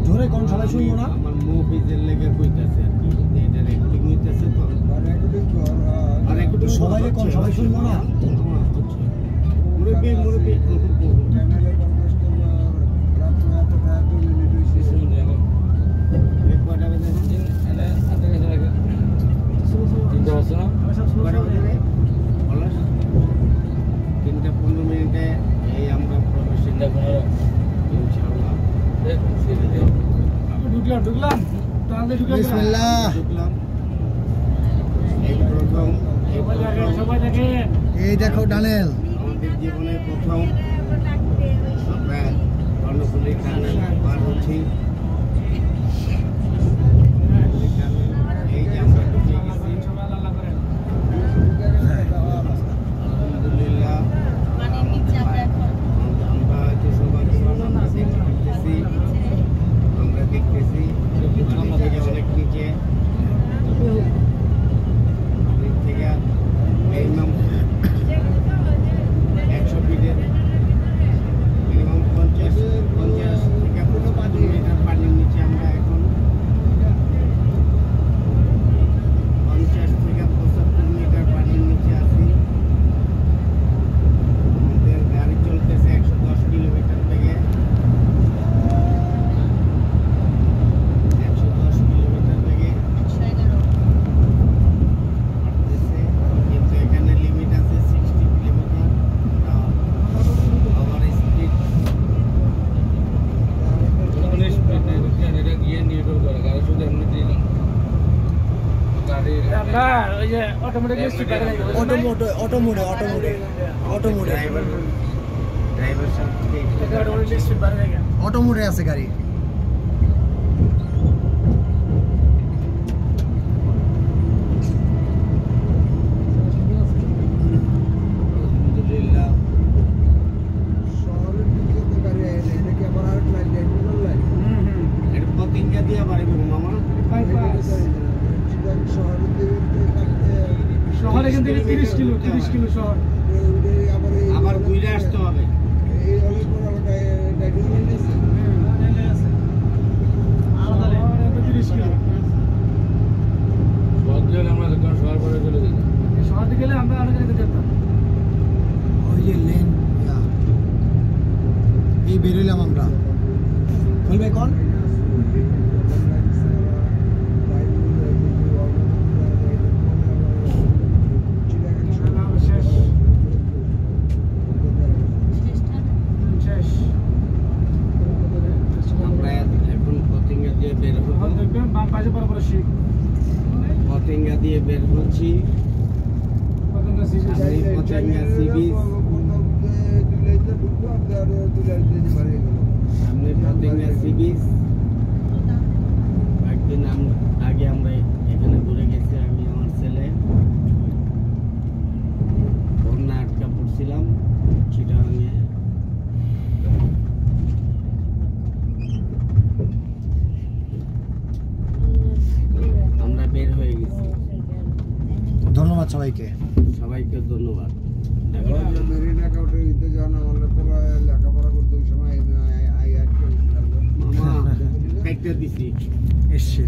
জোরে কোন সবাই শুনবো না আমার মুভিজের লেগে কইতাছে আর কি এটা রেকর্ডিং হইতাছে তো আর একটু সবাই কোন সবাই শুনবো না মুরব্বি চ্যানেলে কনভার্স করব রাত রাত রাত মিনিট হইছে শুন যাবে এক কয়টা বাজে এনে আধা ঘন্টা লাগে তিনটা বাজে না কয়টা বাজে রে বলাস 3:15 মিনিটে এই আমরা প্রবেশ ইনশাআল্লাহ ঢুকলাম তাহলে বিসমিল্লাহ ঢুকলাম এই প্রথম সবাই দেখেন এই দেখো টানেল আমাদের জীবনে প্রথম আমরা কর্ণফুলী টানেল পার হচ্ছি এই যে আমরা ঢুকে গেছি আলহামদুলিল্লাহ আমরা হয়তো সৌভাগ্যবান আমরা দেখতেছি অনেক নিচে থেকে মিনিমাম 100 ফিটের মিনিমাম 50 থেকে 55 মিটার পানির নিচে আমরা এখন 50 থেকে 75 মিটার পানির নিচে আছি আমাদের গাড়ি চলতেছে 110 কিলোমিটার বেগে 110 কিলোমিটার বেগে এখানে লিমিট আছে 60 কিলোমিটার ওভার স্পিড এটা গিয়ে নির্ভর করে গাড়ি শুধু এমনিতেই না গাড়ি আমরা ওই যে অটোমেটিক অটোমোডে ড্রাইভার সাথে অটোমোডে আছে গাড়ি আলহামদুলিল্লাহ শহরের দিকে তো গাড়ি আইলে এটা কি আবার আরেক লাইন ন্যাশনাল লাইন এটা পতিঙ্গা দিয়ে বাড়ি করব মামা শহরের দিকে শহর এখান থেকে 30 কিলো শহর আবার ঘুরে আসতে হবে এই হলে পর আবার ডাইরেক্ট লাইন আছে আলাদা লাইন 30 কিলো শহর গেলে আমরা যখন শহর পরে চলে যাই শহর দিকে গেলে আমরা অনেক জায়গায় যেতাম ওই যে লেন এই বেরোলাম আমরা খুলবে কোন আমরা এখন পতিঙ্গা দিয়ে বের হবো পতিঙ্গা দিয়ে বের হচ্ছি পতিঙ্গা সি বিচ সামনে পতিঙ্গা সি বিচ একদিন আগে আমরা এখানে ঘুরে গেছি আমি আমার ছেলে বন্যা আটকা পড়ছিলাম চিটাগাঙে আমরা বের হয়ে গেছি ধন্যবাদ সবাইকে ধন্যবাদ মেরিনা কাউটে দিতে যান আমাদের পুরো লেখাপড়া করতে ওই সময় মামা একটা দিছি এসছে